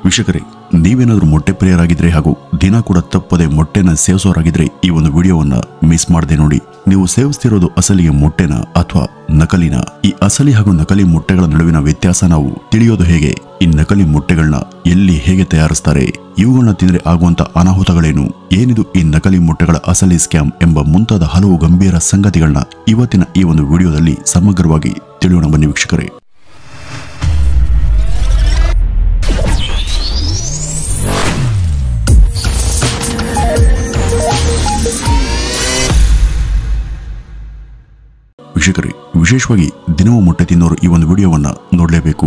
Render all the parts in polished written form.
ವೀಕ್ಷಕರೇ, ನೀವೇನಾದರೂ ಮೊಟ್ಟೆ ಪ್ರಿಯರಾಗಿದ್ರೆ ಹಾಗೂ ದಿನ ಕೂಡ ತಪ್ಪದೆ ಮೊಟ್ಟೆನ ಸೇವಿಸೋರಾಗಿದ್ರೆ ಈ ಒಂದು ವಿಡಿಯೋವನ್ನ ಮಿಸ್ ಮಾಡದೆ ನೋಡಿ. ನೀವು ಸೇವಿಸ್ತಿರೋದು ಅಸಲಿಯ ಮೊಟ್ಟೆನ ಅಥವಾ ನಕಲಿನ? ಈ ಅಸಲಿ ಹಾಗೂ ನಕಲಿ ಮೊಟ್ಟೆಗಳ ನಡುವಿನ ವ್ಯತ್ಯಾಸ ನಾವು ತಿಳಿಯೋದು ಹೇಗೆ? ಈ ನಕಲಿ ಮೊಟ್ಟೆಗಳನ್ನ ಎಲ್ಲಿ ಹೇಗೆ ತಯಾರಿಸ್ತಾರೆ? ಇವುಗಳನ್ನ ತಿಂದ್ರೆ ಆಗುವಂತ ಅನಾಹುತಗಳೇನು? ಏನಿದು ಈ ನಕಲಿ ಮೊಟ್ಟೆಗಳ ಅಸಲಿ ಸ್ಕ್ಯಾಮ್ ಎಂಬ ಮುಂತಾದ ಹಲವು ಗಂಭೀರ ಸಂಗತಿಗಳನ್ನ ಇವತ್ತಿನ ಈ ಒಂದು ವಿಡಿಯೋದಲ್ಲಿ ಸಮಗ್ರವಾಗಿ ತಿಳಿಯೋಣ ಬನ್ನಿ ವೀಕ್ಷಕರೇ. ವೀಕ್ಷಕರೇ, ವಿಶೇಷವಾಗಿ ದಿನವೂ ಮೊಟ್ಟೆ ತಿನ್ನೋರು ಈ ಒಂದು ವಿಡಿಯೋವನ್ನ ನೋಡಲೇಬೇಕು.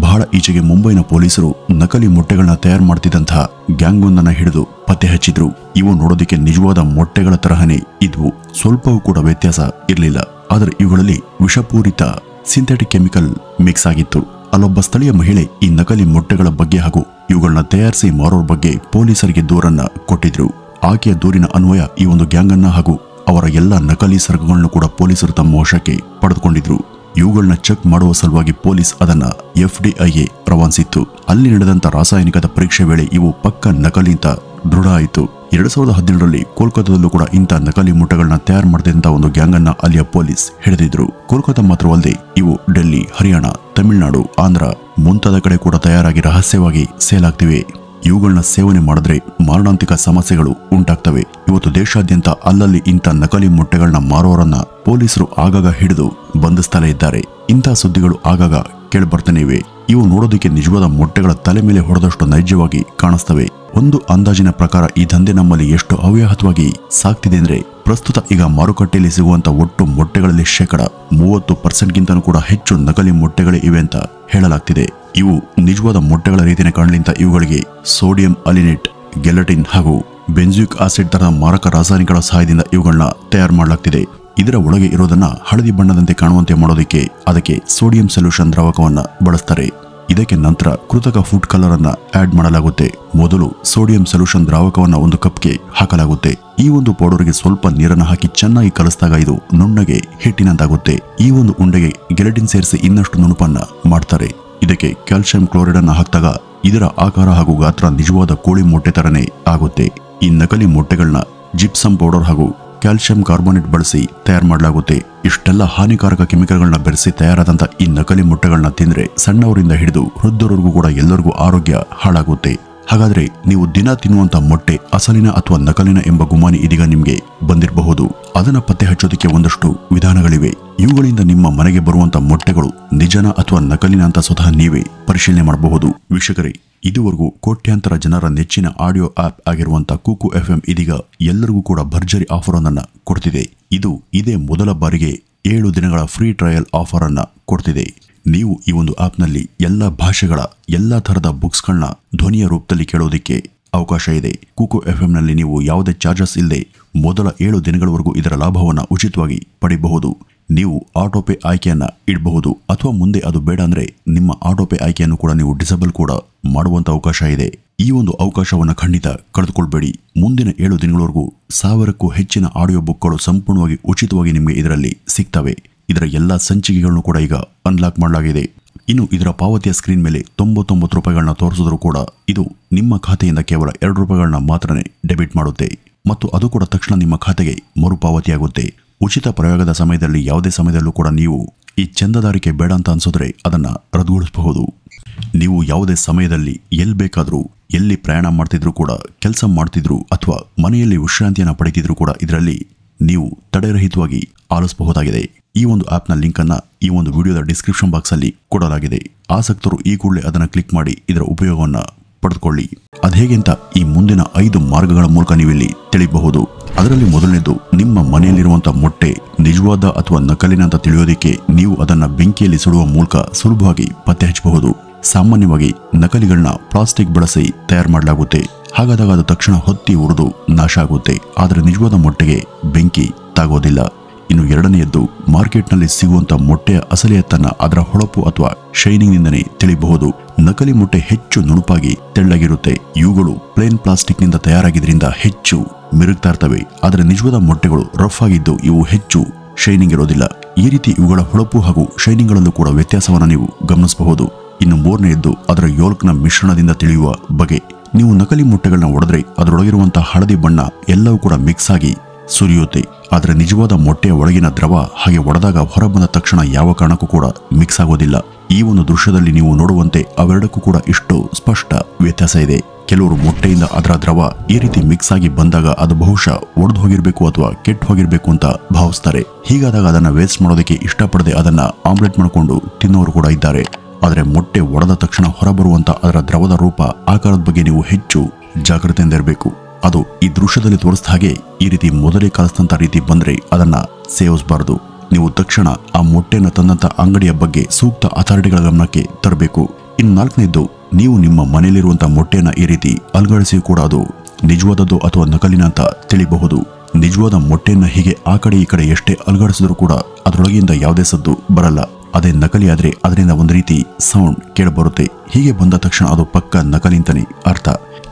ಬಹಳ ಈಚೆಗೆ ಮುಂಬೈನ ಪೊಲೀಸರು ನಕಲಿ ಮೊಟ್ಟೆಗಳನ್ನ ತಯಾರು ಮಾಡ್ತಿದ್ದಂತಹ ಗ್ಯಾಂಗ್ ಒಂದನ್ನ ಹಿಡಿದು ಪತ್ತೆ ಹಚ್ಚಿದ್ರು. ಇವು ನೋಡೋದಕ್ಕೆ ನಿಜವಾದ ಮೊಟ್ಟೆಗಳ ತರಹನೇ ಇದ್ವು, ಸ್ವಲ್ಪವೂ ಕೂಡ ವ್ಯತ್ಯಾಸ ಇರಲಿಲ್ಲ. ಆದರೆ ಇವುಗಳಲ್ಲಿ ವಿಷಪೂರಿತ ಸಿಂಥೆಟಿಕ್ ಕೆಮಿಕಲ್ ಮಿಕ್ಸ್ ಆಗಿತ್ತು. ಅಲ್ಲೊಬ್ಬ ಸ್ಥಳೀಯ ಮಹಿಳೆ ಈ ನಕಲಿ ಮೊಟ್ಟೆಗಳ ಬಗ್ಗೆ ಹಾಗೂ ಇವುಗಳನ್ನ ತಯಾರಿಸಿ ಮಾರೋರ ಬಗ್ಗೆ ಪೊಲೀಸರಿಗೆ ದೂರನ್ನ ಕೊಟ್ಟಿದ್ರು. ಆಕೆಯ ದೂರಿನ ಅನ್ವಯ ಈ ಒಂದು ಗ್ಯಾಂಗ್ ಅನ್ನ ಹಾಗೂ ಅವರ ಎಲ್ಲ ನಕಲಿ ಸರಕುಗಳನ್ನು ಕೂಡ ಪೊಲೀಸರು ತಮ್ಮ ವಶಕ್ಕೆ ಪಡೆದುಕೊಂಡಿದ್ರು. ಇವುಗಳನ್ನ ಚೆಕ್ ಮಾಡುವ ಸಲುವಾಗಿ ಪೊಲೀಸ್ ಅದನ್ನ FDIಗೆ ರವಾನಿಸಿತ್ತು. ಅಲ್ಲಿ ನಡೆದಂತ ರಾಸಾಯನಿಕದ ಪರೀಕ್ಷೆ ವೇಳೆ ಇವು ಪಕ್ಕ ನಕಲಿ ಅಂತ ದೃಢ ಆಯಿತು. 2017ರಲ್ಲಿ ಕೋಲ್ಕತ್ತಾದಲ್ಲೂ ಕೂಡ ಇಂಥ ನಕಲಿ ಮೊಟ್ಟೆಗಳನ್ನ ತಯಾರು ಮಾಡಿದಂತ ಒಂದು ಗ್ಯಾಂಗ್ ಅನ್ನ ಅಲ್ಲಿಯ ಪೊಲೀಸ್ ಹಿಡಿದಿದ್ರು. ಕೋಲ್ಕತ್ತಾ ಮಾತ್ರವಲ್ಲದೆ ಇವು ಡೆಲ್ಲಿ, ಹರಿಯಾಣ, ತಮಿಳುನಾಡು, ಆಂಧ್ರ ಮುಂತಾದ ಕಡೆ ಕೂಡ ತಯಾರಾಗಿ ರಹಸ್ಯವಾಗಿ ಸೇಲ್ ಆಗ್ತಿವೆ. ಇವುಗಳನ್ನ ಸೇವನೆ ಮಾಡಿದ್ರೆ ಮಾರಣಾಂತಿಕ ಸಮಸ್ಯೆಗಳು ಉಂಟಾಗ್ತವೆ. ಇವತ್ತು ದೇಶಾದ್ಯಂತ ಅಲ್ಲಲ್ಲಿ ಇಂಥ ನಕಲಿ ಮೊಟ್ಟೆಗಳನ್ನ ಮಾರೋರನ್ನ ಪೊಲೀಸರು ಆಗಾಗ ಹಿಡಿದು ಬಂಧಿಸ್ತಲೇ ಇದ್ದಾರೆ. ಇಂಥ ಸುದ್ದಿಗಳು ಆಗಾಗ ಕೇಳಿಬರ್ತಾನೆ ಇವೆ. ಇವು ನೋಡೋದಕ್ಕೆ ನಿಜವಾದ ಮೊಟ್ಟೆಗಳ ತಲೆ ಮೇಲೆ ಹೊಡೆದಷ್ಟು ನೈಜವಾಗಿ ಕಾಣಿಸ್ತವೆ. ಒಂದು ಅಂದಾಜಿನ ಪ್ರಕಾರ ಈ ದಂಧೆ ನಮ್ಮಲ್ಲಿ ಎಷ್ಟು ಅವ್ಯಾಹತವಾಗಿ ಸಾಗ್ತಿದೆ ಅಂದ್ರೆ, ಪ್ರಸ್ತುತ ಈಗ ಮಾರುಕಟ್ಟೆಯಲ್ಲಿ ಸಿಗುವಂತ ಒಟ್ಟು ಮೊಟ್ಟೆಗಳಲ್ಲಿ 30% ಕೂಡ ಹೆಚ್ಚು ನಕಲಿ ಮೊಟ್ಟೆಗಳೇ ಇವೆ ಅಂತ ಹೇಳಲಾಗ್ತಿದೆ. ಇವು ನಿಜವಾದ ಮೊಟ್ಟೆಗಳ ರೀತಿಯ ಕಾಣಲಿಂತ ಇವುಗಳಿಗೆ ಸೋಡಿಯಂ ಅಲಿನೇಟ್, ಗೆಲಟಿನ್ ಹಾಗೂ ಬೆಂಜುಯಿಕ್ ಆಸಿಡ್ ತರಹ ಮಾರಕ ರಾಸಾಯನಿಕಗಳ ಸಹಾಯದಿಂದ ಇವುಗಳನ್ನ ತಯಾರು ಮಾಡಲಾಗ್ತಿದೆ. ಇದರ ಒಳಗೆ ಇರೋದನ್ನ ಹಳದಿ ಬಣ್ಣದಂತೆ ಕಾಣುವಂತೆ ಮಾಡೋದಕ್ಕೆ ಅದಕ್ಕೆ ಸೋಡಿಯಂ ಸೊಲ್ಯೂಷನ್ ದ್ರಾವಕವನ್ನ ಬಳಸ್ತಾರೆ. ಇದಕ್ಕೆ ನಂತರ ಕೃತಕ ಫುಡ್ ಕಲರ್ ಅನ್ನ ಆಡ್ ಮಾಡಲಾಗುತ್ತೆ. ಮೊದಲು ಸೋಡಿಯಂ ಸೊಲ್ಯೂಷನ್ ದ್ರಾವಕವನ್ನ ಒಂದು ಕಪ್ಗೆ ಹಾಕಲಾಗುತ್ತೆ. ಈ ಒಂದು ಪೌಡರ್ಗೆ ಸ್ವಲ್ಪ ನೀರನ್ನು ಹಾಕಿ ಚೆನ್ನಾಗಿ ಕಲಿಸಿದಾಗ ಇದು ನುಣ್ಣಗೆ ಹಿಟ್ಟಿನಂತಾಗುತ್ತೆ. ಈ ಒಂದು ಉಂಡೆಗೆ ಗೆಲಟಿನ್ ಸೇರಿಸಿ ಇನ್ನಷ್ಟು ನುಣುಪನ್ನ ಮಾಡ್ತಾರೆ. ಇದಕ್ಕೆ ಕ್ಯಾಲ್ಸಿಯಂ ಕ್ಲೋರೈಡ್ ಅನ್ನ ಹಾಕಿದಾಗ ಇದರ ಆಕಾರ ಹಾಗೂ ಗಾತ್ರ ನಿಜವಾದ ಕೋಳಿ ಮೊಟ್ಟೆ ತರನೇ ಆಗುತ್ತೆ. ಈ ನಕಲಿ ಮೊಟ್ಟೆಗಳನ್ನ ಜಿಪ್ಸಮ್ ಪೌಡರ್ ಹಾಗೂ ಕ್ಯಾಲ್ಸಿಯಂ ಕಾರ್ಬೋನೇಟ್ ಬಳಸಿ ತಯಾರು ಮಾಡಲಾಗುತ್ತೆ. ಇಷ್ಟೆಲ್ಲ ಹಾನಿಕಾರಕ ಕೆಮಿಕಲ್ಗಳನ್ನ ಬೆರೆಸಿ ತಯಾರಾದಂತ ಈ ನಕಲಿ ಮೊಟ್ಟೆಗಳನ್ನ ತಿಂದ್ರೆ ಸಣ್ಣವರಿಂದ ಹಿಡಿದು ವೃದ್ಧರವರೆಗೂ ಕೂಡ ಎಲ್ಲರಿಗೂ ಆರೋಗ್ಯ ಹಾಳಾಗುತ್ತೆ. ಹಾಗಾದ್ರೆ ನೀವು ದಿನ ತಿನ್ನುವಂತ ಮೊಟ್ಟೆ ಅಸಲಿನ ಅಥವಾ ನಕಲಿನ ಎಂಬ ಗುಮಾನಿ ಇದೀಗ ನಿಮ್ಗೆ ಬಂದಿರಬಹುದು. ಅದನ್ನ ಪತ್ತೆ ಹಚ್ಚೋದಕ್ಕೆ ಒಂದಷ್ಟು ವಿಧಾನಗಳಿವೆ. ಇವುಗಳಿಂದ ನಿಮ್ಮ ಮನೆಗೆ ಬರುವಂತ ಮೊಟ್ಟೆಗಳು ನಿಜನ ಅಥವಾ ನಕಲಿನ ಅಂತ ಸ್ವತಃ ನೀವೇ ಪರಿಶೀಲನೆ ಮಾಡಬಹುದು. ವೀಕ್ಷಕರೇ, ಇದುವರೆಗೂ ಕೋಟ್ಯಾಂತರ ಜನರ ನೆಚ್ಚಿನ ಆಡಿಯೋ ಆಪ್ ಆಗಿರುವಂತ ಕುಕು FM ಇದೀಗ ಎಲ್ಲರಿಗೂ ಕೂಡ ಭರ್ಜರಿ ಆಫರ್ ಅನ್ನ ಕೊಡ್ತಿದೆ. ಇದೇ ಮೊದಲ ಬಾರಿಗೆ 7 ದಿನಗಳ ಫ್ರೀ ಟ್ರಯಲ್ ಆಫರ್ ಅನ್ನ ಕೊಡ್ತಿದೆ. ನೀವು ಈ ಒಂದು ಆಪ್ನಲ್ಲಿ ಎಲ್ಲ ಭಾಷೆಗಳ ಎಲ್ಲ ತರಹದ ಬುಕ್ಸ್ಗಳನ್ನ ಧ್ವನಿಯ ರೂಪದಲ್ಲಿ ಕೇಳೋದಕ್ಕೆ ಅವಕಾಶ ಇದೆ. ಕುಕು FMನಲ್ಲಿ ನೀವು ಯಾವುದೇ ಚಾರ್ಜಸ್ ಇಲ್ಲದೆ ಮೊದಲ 7 ದಿನಗಳವರೆಗೂ ಇದರ ಲಾಭವನ್ನ ಉಚಿತವಾಗಿ ಪಡೆಯಬಹುದು. ನೀವು ಆಟೋಪೇ ಆಯ್ಕೆಯನ್ನ ಇಡಬಹುದು ಅಥವಾ ಮುಂದೆ ಅದು ಬೇಡ ಅಂದ್ರೆ ನಿಮ್ಮ ಆಟೋಪೇ ಆಯ್ಕೆಯನ್ನು ಕೂಡ ನೀವು ಡಿಸೇಬಲ್ ಕೂಡ ಮಾಡುವಂತ ಅವಕಾಶ ಇದೆ. ಈ ಒಂದು ಅವಕಾಶವನ್ನ ಖಂಡಿತ ಕಳೆದುಕೊಳ್ಬೇಡಿ. ಮುಂದಿನ 7 ದಿನಗಳವರೆಗೂ 1000ಕ್ಕೂ ಹೆಚ್ಚಿನ ಆಡಿಯೋ ಬುಕ್ಗಳು ಸಂಪೂರ್ಣವಾಗಿ ಉಚಿತವಾಗಿ ನಿಮಗೆ ಇದರಲ್ಲಿ ಸಿಗ್ತವೆ. ಇದರ ಎಲ್ಲಾ ಸಂಚಿಕೆಗಳನ್ನು ಕೂಡ ಈಗ ಅನ್ಲಾಕ್ ಮಾಡಲಾಗಿದೆ. ಇನ್ನು ಇದರ ಪಾವತಿಯ ಸ್ಕ್ರೀನ್ ಮೇಲೆ 99 ರೂಪಾಯಿಗಳನ್ನ ತೋರಿಸಿದ್ರು ಕೂಡ ಇದು ನಿಮ್ಮ ಖಾತೆಯಿಂದ ಕೇವಲ 2 ರೂಪಾಯಿಗಳನ್ನ ಮಾತ್ರನೇ ಡೆಬಿಟ್ ಮಾಡುತ್ತೆ ಮತ್ತು ಅದು ಕೂಡ ತಕ್ಷಣ ನಿಮ್ಮ ಖಾತೆಗೆ ಮರುಪಾವತಿಯಾಗುತ್ತೆ. ಉಚಿತ ಪ್ರಯೋಗದ ಸಮಯದಲ್ಲಿ ಯಾವುದೇ ಸಮಯದಲ್ಲೂ ಕೂಡ ನೀವು ಈ ಚಂದದಾರಿಕೆ ಬೇಡ ಅಂತ ಅನ್ಸಿದ್ರೆ ಅದನ್ನ ರದ್ದುಗೊಳಿಸಬಹುದು. ನೀವು ಯಾವುದೇ ಸಮಯದಲ್ಲಿ ಎಲ್ಲಿ ಬೇಕಾದ್ರೂ ಎಲ್ಲಿ ಪ್ರಯಾಣ ಮಾಡ್ತಿದ್ರು ಕೂಡ, ಕೆಲಸ ಮಾಡ್ತಿದ್ರು ಅಥವಾ ಮನೆಯಲ್ಲಿ ವಿಶ್ರಾಂತಿಯನ್ನ ಪಡೆದಿದ್ರು ಕೂಡ ಇದರಲ್ಲಿ ನೀವು ತಡೆರಹಿತವಾಗಿ ಆಲಿಸಬಹುದಾಗಿದೆ. ಈ ಒಂದು ಆಪ್ನ ಲಿಂಕ್ ಅನ್ನ ಈ ಒಂದು ವಿಡಿಯೋದ ಡಿಸ್ಕ್ರಿಪ್ಷನ್ ಬಾಕ್ಸ್ ಅಲ್ಲಿ ಕೊಡಲಾಗಿದೆ. ಆಸಕ್ತರು ಈ ಕೂಡಲೇ ಅದನ್ನ ಕ್ಲಿಕ್ ಮಾಡಿ ಇದರ ಉಪಯೋಗವನ್ನ ಪಡೆದುಕೊಳ್ಳಿ. ಅದೇಗೆ ಅಂತ ಈ ಮುಂದಿನ 5 ಮಾರ್ಗಗಳ ಮೂಲಕ ನೀವಿಲ್ಲಿ ತಿಳಿಯಬಹುದು. ಅದರಲ್ಲಿ ಮೊದಲನೇದು, ನಿಮ್ಮ ಮನೆಯಲ್ಲಿರುವಂತಹ ಮೊಟ್ಟೆ ನಿಜವಾದ ಅಥವಾ ನಕಲಿನ ಅಂತ ತಿಳಿಯೋದಕ್ಕೆ ನೀವು ಅದನ್ನ ಬೆಂಕಿಯಲ್ಲಿ ಸುಡುವ ಮೂಲಕ ಸುಲಭವಾಗಿ ಪತ್ತೆ ಹಚ್ಚಬಹುದು. ಸಾಮಾನ್ಯವಾಗಿ ನಕಲಿಗಳನ್ನ ಪ್ಲಾಸ್ಟಿಕ್ ಬಳಸಿ ತಯಾರು ಮಾಡಲಾಗುತ್ತೆ. ಹಾಗಾದಾಗ ಅದು ತಕ್ಷಣ ಹೊತ್ತಿ ಉರಿದು ನಾಶ ಆಗುತ್ತೆ. ಆದರೆ ನಿಜವಾದ ಮೊಟ್ಟೆಗೆ ಬೆಂಕಿ ತಾಗೋದಿಲ್ಲ. ಇನ್ನು ಎರಡನೆಯದ್ದು, ಮಾರ್ಕೆಟ್ನಲ್ಲಿ ಸಿಗುವಂತ ಮೊಟ್ಟೆಯ ಅಸಲಿಯತ್ತನ್ನ ಅದರ ಹೊಳಪು ಅಥವಾ ಶೈನಿಂಗ್ ನಿಂದನೇ ತಿಳಿಯಬಹುದು. ನಕಲಿ ಮೊಟ್ಟೆ ಹೆಚ್ಚು ನುಣುಪಾಗಿ ತೆಳ್ಳಗಿರುತ್ತೆ. ಇವುಗಳು ಪ್ಲೇನ್ ಪ್ಲಾಸ್ಟಿಕ್ ನಿಂದ ತಯಾರಾಗಿದ್ರಿಂದ ಹೆಚ್ಚು ಮಿರುಗ್ತಾ ಇರ್ತವೆ. ಆದರೆ ನಿಜವಾದ ಮೊಟ್ಟೆಗಳು ರಫ್ ಆಗಿದ್ದು ಇವು ಹೆಚ್ಚು ಶೈನಿಂಗ್ ಇರೋದಿಲ್ಲ. ಈ ರೀತಿ ಇವುಗಳ ಹೊಳಪು ಹಾಗೂ ಶೈನಿಂಗ್ಗಳಲ್ಲೂ ಕೂಡ ವ್ಯತ್ಯಾಸವನ್ನು ನೀವು ಗಮನಿಸಬಹುದು. ಇನ್ನು ಮೂರನೆಯದ್ದು ಅದರ ಯೋಲ್ಕ್ನ ಮಿಶ್ರಣದಿಂದ ತಿಳಿಯುವ ಬಗೆ. ನೀವು ನಕಲಿ ಮೊಟ್ಟೆಗಳನ್ನ ಒಡೆದ್ರೆ ಅದರೊಳಗಿರುವಂತಹ ಹಳದಿ ಬಣ್ಣ ಎಲ್ಲವೂ ಕೂಡ ಮಿಕ್ಸ್ ಆಗಿ ಸುರಿಯುತ್ತೆ. ಆದರೆ ನಿಜವಾದ ಮೊಟ್ಟೆಯ ಒಳಗಿನ ದ್ರವ ಹಾಗೆ ಒಡೆದಾಗ ಹೊರಬಂದ ತಕ್ಷಣ ಯಾವ ಕಾರಣಕ್ಕೂ ಕೂಡ ಮಿಕ್ಸ್ ಆಗೋದಿಲ್ಲ. ಈ ಒಂದು ದೃಶ್ಯದಲ್ಲಿ ನೀವು ನೋಡುವಂತೆ ಅವೆರಡಕ್ಕೂ ಕೂಡ ಇಷ್ಟು ಸ್ಪಷ್ಟ ವ್ಯತ್ಯಾಸ ಇದೆ. ಕೆಲವರು ಮೊಟ್ಟೆಯಿಂದ ಅದರ ದ್ರವ ಈ ರೀತಿ ಮಿಕ್ಸ್ ಆಗಿ ಬಂದಾಗ ಅದು ಬಹುಶಃ ಒಡೆದು ಹೋಗಿರ್ಬೇಕು ಅಥವಾ ಕೆಟ್ಟು ಹೋಗಿರ್ಬೇಕು ಅಂತ ಭಾವಿಸ್ತಾರೆ. ಹೀಗಾದಾಗ ಅದನ್ನ ವೇಸ್ಟ್ ಮಾಡೋದಕ್ಕೆ ಇಷ್ಟಪಡದೆ ಅದನ್ನ ಆಮ್ಲೆಟ್ ಮಾಡಿಕೊಂಡು ತಿನ್ನೋರು ಕೂಡ ಇದ್ದಾರೆ. ಆದರೆ ಮೊಟ್ಟೆ ಒಡೆದ ತಕ್ಷಣ ಹೊರಬರುವಂತ ಅದರ ದ್ರವದ ರೂಪ ಆಕಾರದ ಬಗ್ಗೆ ನೀವು ಹೆಚ್ಚು ಜಾಗೃತೆಯಿಂದ ಇರಬೇಕು. ಅದು ಈ ದೃಶ್ಯದಲ್ಲಿ ತೋರಿಸಿದ ಹಾಗೆ ಈ ರೀತಿ ಮೊದಲೇ ಕಲಿಸಿದಂತ ರೀತಿ ಬಂದ್ರೆ ಅದನ್ನ ಸೇವಿಸಬಾರದು. ನೀವು ತಕ್ಷಣ ಆ ಮೊಟ್ಟೆಯನ್ನು ತಂದಂತ ಅಂಗಡಿಯ ಬಗ್ಗೆ ಸೂಕ್ತ ಅಥಾರಿಟಿಗಳ ಗಮನಕ್ಕೆ ತರಬೇಕು. ಇನ್ನು ನಾಲ್ಕನೇದ್ದು, ನೀವು ನಿಮ್ಮ ಮನೆಯಲ್ಲಿರುವಂತಹ ಮೊಟ್ಟೆಯನ್ನ ಈ ರೀತಿ ಅಲುಗಾಡಿಸಿ ಕೂಡ ಅದು ನಿಜವಾದದ್ದು ಅಥವಾ ನಕಲಿನ ಅಂತ ತಿಳಿಬಹುದು. ನಿಜವಾದ ಮೊಟ್ಟೆಯನ್ನ ಹೀಗೆ ಆ ಕಡೆ ಈ ಕಡೆ ಎಷ್ಟೇ ಅಲುಗಾಡಿಸಿದ್ರು ಕೂಡ ಅದರೊಳಗಿಂದ ಯಾವುದೇ ಸದ್ದು ಬರಲ್ಲ. ಅದೇ ನಕಲಿ ಆದ್ರೆ ಅದರಿಂದ ಒಂದು ರೀತಿ ಸೌಂಡ್ ಕೇಳಬರುತ್ತೆ. ಹೀಗೆ ಬಂದ ತಕ್ಷಣ ಅದು ಪಕ್ಕ ನಕಲಿ ಅಂತಾನೆ ಅರ್ಥ.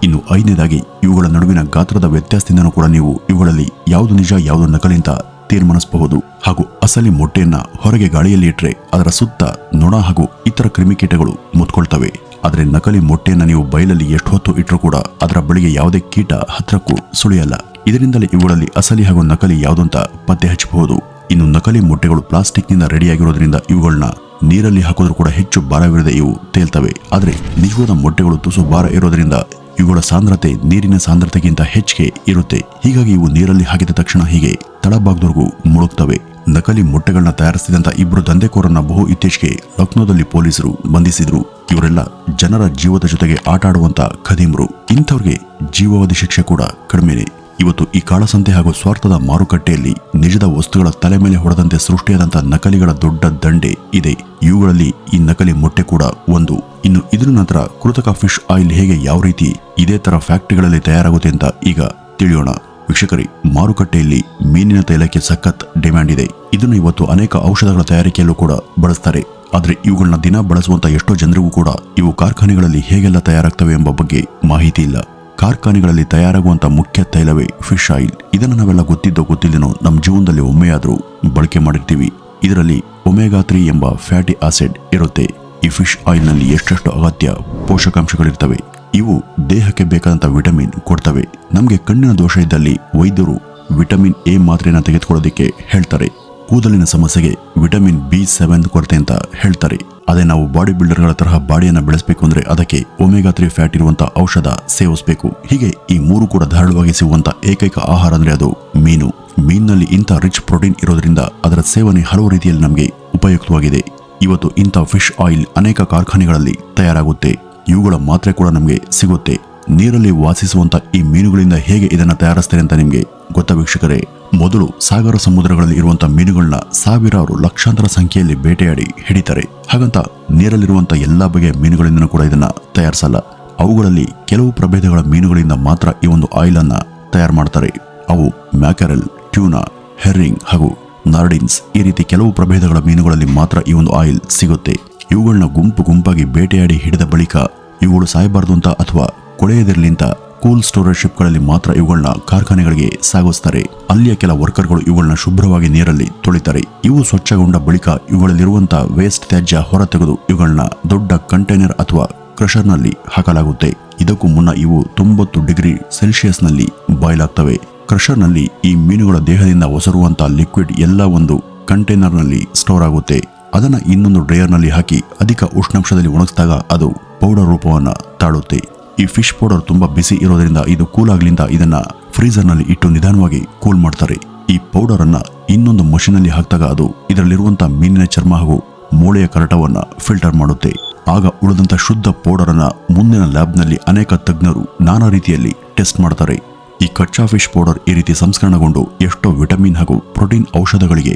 ಇನ್ನು ಐದನೇದಾಗಿ, ಇವುಗಳ ನಡುವಿನ ಗಾತ್ರದ ವ್ಯತ್ಯಾಸದಿಂದನೂ ಕೂಡ ನೀವು ಇವುಗಳಲ್ಲಿ ಯಾವುದು ನಿಜ ಯಾವುದು ನಕಲಿ ಅಂತ ತೀರ್ಮಾನಿಸಬಹುದು. ಹಾಗೂ ಅಸಲಿ ಮೊಟ್ಟೆಯನ್ನ ಹೊರಗೆ ಗಾಳಿಯಲ್ಲಿ ಇಟ್ಟರೆ ಅದರ ಸುತ್ತ ನೊಣ ಹಾಗೂ ಇತರ ಕ್ರಿಮಿಕೀಟಗಳು ಮುತ್ಕೊಳ್ತವೆ. ಆದರೆ ನಕಲಿ ಮೊಟ್ಟೆಯನ್ನ ನೀವು ಬಯಲಲ್ಲಿ ಎಷ್ಟು ಹೊತ್ತು ಇಟ್ಟರೂ ಕೂಡ ಅದರ ಬಳಿಗೆ ಯಾವುದೇ ಕೀಟ ಹತ್ರಕ್ಕೂ ಸುಳಿಯಲ್ಲ. ಇದರಿಂದಲೇ ಇವುಗಳಲ್ಲಿ ಅಸಲಿ ಹಾಗೂ ನಕಲಿ ಯಾವುದು ಅಂತ ಪತ್ತೆ ಹಚ್ಚಬಹುದು. ಇನ್ನು ನಕಲಿ ಮೊಟ್ಟೆಗಳು ಪ್ಲಾಸ್ಟಿಕ್ನಿಂದ ರೆಡಿಯಾಗಿರೋದ್ರಿಂದ ಇವುಗಳನ್ನ ನೀರಲ್ಲಿ ಹಾಕೋದ್ರೂ ಕೂಡ ಹೆಚ್ಚು ಭಾರವಿರದೆ ಇವು ತೇಲ್ತವೆ. ಆದರೆ ನಿಜವಾದ ಮೊಟ್ಟೆಗಳು ತುಸು ಭಾರ ಇರೋದ್ರಿಂದ ಇವುಗಳ ಸಾಂದ್ರತೆ ನೀರಿನ ಸಾಂದ್ರತೆಗಿಂತ ಹೆಚ್ಚಿಗೆ ಇರುತ್ತೆ. ಹೀಗಾಗಿ ಇವು ನೀರಲ್ಲಿ ಹಾಕಿದ ತಕ್ಷಣ ಹೀಗೆ ತಳಭಾಗದವರೆಗೂ ಮುಳುಗ್ತವೆ. ನಕಲಿ ಮೊಟ್ಟೆಗಳನ್ನ ತಯಾರಿಸಿದಂತ ಇಬ್ಬರು ದಂಧೆಕೋರನ್ನ ಬಹು ಇತ್ತೀಚೆಗೆ ಲಕ್ನೋದಲ್ಲಿ ಪೊಲೀಸರು ಬಂಧಿಸಿದ್ರು. ಇವರೆಲ್ಲ ಜನರ ಜೀವದ ಜೊತೆಗೆ ಆಟ ಆಡುವಂತ ಖದೀಮರು. ಇಂಥವ್ರಿಗೆ ಜೀವಾವಧಿ ಶಿಕ್ಷೆ ಕೂಡ ಕಡಿಮೆನೆ. ಇವತ್ತು ಈ ಕಾಳಸಂತೆ ಹಾಗೂ ಸ್ವಾರ್ಥದ ಮಾರುಕಟ್ಟೆಯಲ್ಲಿ ನಿಜದ ವಸ್ತುಗಳ ತಲೆ ಮೇಲೆ ಹೊಡೆದಂತೆ ಸೃಷ್ಟಿಯಾದಂಥ ನಕಲಿಗಳ ದೊಡ್ಡ ದಂಡೆ ಇದೆ. ಇವುಗಳಲ್ಲಿ ಈ ನಕಲಿ ಮೊಟ್ಟೆ ಕೂಡ ಒಂದು. ಇನ್ನು ಇದರ ನಂತರ ಕೃತಕ ಫಿಶ್ ಆಯಿಲ್ ಹೇಗೆ ಯಾವ ರೀತಿ ಇದೇ ತರ ಫ್ಯಾಕ್ಟರಿಗಳಲ್ಲಿ ತಯಾರಾಗುತ್ತೆ ಅಂತ ಈಗ ತಿಳಿಯೋಣ. ವೀಕ್ಷಕರೇ, ಮಾರುಕಟ್ಟೆಯಲ್ಲಿ ಮೀನಿನ ತೈಲಕ್ಕೆ ಸಖತ್ ಡಿಮ್ಯಾಂಡ್ ಇದೆ. ಇದನ್ನು ಇವತ್ತು ಅನೇಕ ಔಷಧಗಳ ತಯಾರಿಕೆಯಲ್ಲೂ ಕೂಡ ಬಳಸ್ತಾರೆ. ಆದರೆ ಇವುಗಳನ್ನ ದಿನ ಬಳಸುವಂತ ಎಷ್ಟೋ ಜನರಿಗೂ ಕೂಡ ಇವು ಕಾರ್ಖಾನೆಗಳಲ್ಲಿ ಹೇಗೆಲ್ಲ ತಯಾರಾಗ್ತವೆ ಎಂಬ ಬಗ್ಗೆ ಮಾಹಿತಿ ಇಲ್ಲ. ಕಾರ್ಖಾನೆಗಳಲ್ಲಿ ತಯಾರಾಗುವಂತ ಮುಖ್ಯ ತೈಲವೇ ಫಿಶ್ ಆಯಿಲ್. ಇದನ್ನು ನಾವೆಲ್ಲ ಗೊತ್ತಿದ್ದೋ ಗೊತ್ತಿಲ್ಲನೋ ನಮ್ಮ ಜೀವನದಲ್ಲಿ ಒಮ್ಮೆಯಾದರೂ ಬಳಕೆ ಮಾಡಿರ್ತೀವಿ. ಇದರಲ್ಲಿ ಒಮೆಗಾ 3 ಎಂಬ ಫ್ಯಾಟಿ ಆಸಿಡ್ ಇರುತ್ತೆ. ಈ ಫಿಶ್ ಆಯಿಲ್ನಲ್ಲಿ ಎಷ್ಟೆಷ್ಟು ಅಗತ್ಯ ಪೋಷಕಾಂಶಗಳಿರ್ತವೆ. ಇವು ದೇಹಕ್ಕೆ ಬೇಕಾದಂಥ ವಿಟಮಿನ್ ಕೊಡ್ತವೆ. ನಮಗೆ ಕಣ್ಣಿನ ದೋಷ ಇದ್ದಲ್ಲಿ ವೈದ್ಯರು ವಿಟಮಿನ್ ಎ ಮಾತ್ರೆಯನ್ನು ತೆಗೆದುಕೊಳ್ಳೋದಕ್ಕೆ ಹೇಳ್ತಾರೆ. ಕೂದಲಿನ ಸಮಸ್ಯೆಗೆ ವಿಟಮಿನ್ B7 ಕೊರತೆ ಅಂತ ಹೇಳ್ತಾರೆ. ಅದೇ ನಾವು ಬಾಡಿ ಬಿಲ್ಡರ್ಗಳ ತರಹ ಬಾಡಿಯನ್ನು ಬೆಳೆಸಬೇಕು ಅಂದ್ರೆ ಅದಕ್ಕೆ ಒಮೆಗಾ 3 ಫ್ಯಾಟ್ ಇರುವಂತ ಔಷಧ ಸೇವಿಸಬೇಕು. ಹೀಗೆ ಈ ಮೂರು ಕೂಡ ಧಾರಾಳವಾಗಿ ಸಿಗುವಂತ ಏಕೈಕ ಆಹಾರ ಅಂದ್ರೆ ಅದು ಮೀನು. ಮೀನಿನಲ್ಲಿ ಇಂಥ ರಿಚ್ ಪ್ರೋಟೀನ್ ಇರೋದ್ರಿಂದ ಅದರ ಸೇವನೆ ಹಲವು ರೀತಿಯಲ್ಲಿ ನಮಗೆ ಉಪಯುಕ್ತವಾಗಿದೆ. ಇವತ್ತು ಇಂಥ ಫಿಶ್ ಆಯಿಲ್ ಅನೇಕ ಕಾರ್ಖಾನೆಗಳಲ್ಲಿ ತಯಾರಾಗುತ್ತೆ. ಇವುಗಳ ಮಾತ್ರೆ ಕೂಡ ನಮಗೆ ಸಿಗುತ್ತೆ. ನೀರಲ್ಲಿ ವಾಸಿಸುವಂತ ಈ ಮೀನುಗಳಿಂದ ಹೇಗೆ ಇದನ್ನ ತಯಾರಿಸ್ತಾರೆ ಅಂತ ನಿಮಗೆ ಗೊತ್ತಾ ವೀಕ್ಷಕರೇ? ಮೊದಲು ಸಾಗರ ಸಮುದ್ರಗಳಲ್ಲಿ ಇರುವಂತಹ ಮೀನುಗಳನ್ನ ಸಾವಿರಾರು ಲಕ್ಷಾಂತರ ಸಂಖ್ಯೆಯಲ್ಲಿ ಬೇಟೆಯಾಡಿ ಹಿಡಿತಾರೆ. ಹಾಗಂತ ನೀರಲ್ಲಿರುವಂತ ಎಲ್ಲಾ ಬಗೆಯ ಮೀನುಗಳಿಂದ ಕೂಡ ಇದನ್ನ ತಯಾರಿಸಲ್ಲ. ಅವುಗಳಲ್ಲಿ ಕೆಲವು ಪ್ರಭೇದಗಳ ಮೀನುಗಳಿಂದ ಮಾತ್ರ ಈ ಒಂದು ಆಯಿಲ್ ಅನ್ನ ತಯಾರು ಮಾಡ್ತಾರೆ. ಅವು ಮ್ಯಾಕರೆಲ್, ಟ್ಯೂನಾ, ಹೆರ್ರಿಂಗ್ ಹಾಗೂ ನಾರ್ಡಿನ್ಸ್ ಈ ರೀತಿ ಕೆಲವು ಪ್ರಭೇದಗಳ ಮೀನುಗಳಲ್ಲಿ ಮಾತ್ರ ಈ ಒಂದು ಆಯಿಲ್ ಸಿಗುತ್ತೆ. ಇವುಗಳನ್ನ ಗುಂಪಾಗಿ ಬೇಟೆಯಾಡಿ ಹಿಡಿದ ಬಳಿಕ ಇವುಗಳು ಸಾಯಬಾರದು ಅಂತ ಅಥವಾ ಕೊಳೆಯದಿರಲಿ ಅಂತ ಕೂಲ್ ಸ್ಟೋರೇಜ್ ಶಿಪ್ಗಳಲ್ಲಿ ಮಾತ್ರ ಇವುಗಳನ್ನ ಕಾರ್ಖಾನೆಗಳಿಗೆ ಸಾಗಿಸ್ತಾರೆ. ಅಲ್ಲಿಯ ಕೆಲ ವರ್ಕರ್ಗಳು ಇವುಗಳನ್ನ ಶುಭ್ರವಾಗಿ ನೀರಲ್ಲಿ ತೊಳಿತಾರೆ. ಇವು ಸ್ವಚ್ಛಗೊಂಡ ಬಳಿಕ ಇವುಗಳಲ್ಲಿರುವಂತಹ ವೇಸ್ಟ್ ತ್ಯಾಜ್ಯ ಹೊರ ತೆಗೆದು ಇವುಗಳನ್ನ ದೊಡ್ಡ ಕಂಟೈನರ್ ಅಥವಾ ಕ್ರಷರ್ನಲ್ಲಿ ಹಾಕಲಾಗುತ್ತೆ. ಇದಕ್ಕೂ ಮುನ್ನ ಇವು 90 ಡಿಗ್ರಿ ಸೆಲ್ಸಿಯಸ್ನಲ್ಲಿ ಬಾಯ್ಲ್ ಆಗ್ತವೆ. ಕ್ರಷರ್ನಲ್ಲಿ ಈ ಮೀನುಗಳ ದೇಹದಿಂದ ಒಸರುವಂತಹ ಲಿಕ್ವಿಡ್ ಎಲ್ಲ ಒಂದು ಕಂಟೈನರ್ನಲ್ಲಿ ಸ್ಟೋರ್ ಆಗುತ್ತೆ. ಅದನ್ನ ಇನ್ನೊಂದು ಡ್ರೈಯರ್ನಲ್ಲಿ ಹಾಕಿ ಅಧಿಕ ಉಷ್ಣಾಂಶದಲ್ಲಿ ಒಣಗಿಸಿದಾಗ ಅದು ಪೌಡರ್ ರೂಪವನ್ನ ತಾಳುತ್ತೆ. ಈ ಫಿಶ್ ಪೌಡರ್ ತುಂಬಾ ಬಿಸಿ ಇರೋದ್ರಿಂದ ಇದು ಕೂಲ್ ಆಗ್ಲಿಂದ ಇದನ್ನ ಫ್ರೀಜರ್ನಲ್ಲಿ ಇಟ್ಟು ನಿಧಾನವಾಗಿ ಕೂಲ್ ಮಾಡ್ತಾರೆ. ಈ ಪೌಡರ್ ಅನ್ನ ಇನ್ನೊಂದು ಮಷೀನಲ್ಲಿ ಹಾಕಿದಾಗ ಅದು ಇದರಲ್ಲಿರುವಂತಹ ಮೀನಿನ ಚರ್ಮ ಹಾಗೂ ಮೂಳೆಯ ಕರಟವನ್ನ ಫಿಲ್ಟರ್ ಮಾಡುತ್ತೆ. ಆಗ ಉಳಿದಂತ ಶುದ್ಧ ಪೌಡರ್ ಅನ್ನ ಮುಂದಿನ ಲ್ಯಾಬ್ನಲ್ಲಿ ಅನೇಕ ತಜ್ಞರು ನಾನಾ ರೀತಿಯಲ್ಲಿ ಟೆಸ್ಟ್ ಮಾಡ್ತಾರೆ. ಈ ಕಚ್ಚಾ ಫಿಶ್ ಪೌಡರ್ ಈ ರೀತಿ ಸಂಸ್ಕರಣಗೊಂಡು ಎಷ್ಟೋ ವಿಟಮಿನ್ ಹಾಗೂ ಪ್ರೋಟೀನ್ ಔಷಧಗಳಿಗೆ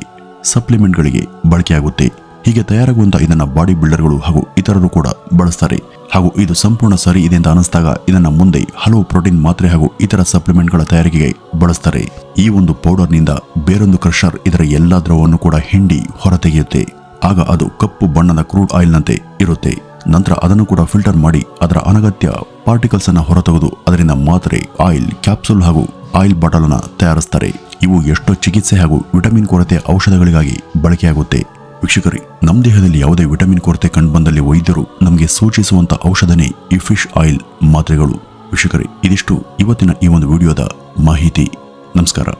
ಸಪ್ಲಿಮೆಂಟ್ಗಳಿಗೆ ಬಳಕೆಯಾಗುತ್ತೆ. ಹೀಗೆ ತಯಾರಾಗುವಂತ ಇದನ್ನ ಬಾಡಿ ಬಿಲ್ಡರ್ಗಳು ಹಾಗೂ ಇತರರು ಕೂಡ ಬಳಸ್ತಾರೆ. ಹಾಗೂ ಇದು ಸಂಪೂರ್ಣ ಸರಿ ಇದೆ ಅಂತ ಅನಿಸಿದಾಗ ಇದನ್ನ ಮುಂದೆ ಹಲವು ಪ್ರೋಟೀನ್ ಮಾತ್ರೆ ಹಾಗೂ ಇತರ ಸಪ್ಲಿಮೆಂಟ್ಗಳ ತಯಾರಿಕೆಗೆ ಬಳಸ್ತಾರೆ. ಈ ಒಂದು ಪೌಡರ್ನಿಂದ ಬೇರೊಂದು ಕ್ರಷರ್ ಇದರ ಎಲ್ಲಾ ದ್ರವವನ್ನು ಕೂಡ ಹಿಂಡಿ ಹೊರತೆಗೆಯುತ್ತೆ. ಆಗ ಅದು ಕಪ್ಪು ಬಣ್ಣದ ಕ್ರೂಡ್ ಆಯಿಲ್ನಂತೆ ಇರುತ್ತೆ. ನಂತರ ಅದನ್ನು ಕೂಡ ಫಿಲ್ಟರ್ ಮಾಡಿ ಅದರ ಅನಗತ್ಯ ಪಾರ್ಟಿಕಲ್ಸ್ ಅನ್ನ ಹೊರತೆಗೆದು ಅದರಿಂದ ಮಾತ್ರೆ, ಆಯಿಲ್, ಕ್ಯಾಪ್ಸೂಲ್ ಹಾಗೂ ಆಯಿಲ್ ಬಾಟಲ್ ಅನ್ನ ತಯಾರಿಸ್ತಾರೆ. ಇವು ಎಷ್ಟೋ ಚಿಕಿತ್ಸೆ ಹಾಗೂ ವಿಟಮಿನ್ ಕೊರತೆ ಔಷಧಗಳಿಗಾಗಿ ಬಳಕೆಯಾಗುತ್ತೆ. ವೀಕ್ಷಕರೇ, ನಮ್ಮ ದೇಹದಲ್ಲಿ ಯಾವುದೇ ವಿಟಮಿನ್ ಕೊರತೆ ಕಂಡುಬಂದಲ್ಲಿ ವೈದ್ಯರು ನಮಗೆ ಸೂಚಿಸುವಂತ ಔಷಧನೇ ಈ ಫಿಶ್ ಆಯಿಲ್ ಮಾತ್ರೆಗಳು. ವೀಕ್ಷಕರೇ, ಇದಿಷ್ಟು ಇವತ್ತಿನ ಈ ಒಂದು ವಿಡಿಯೋದ ಮಾಹಿತಿ. ನಮಸ್ಕಾರ.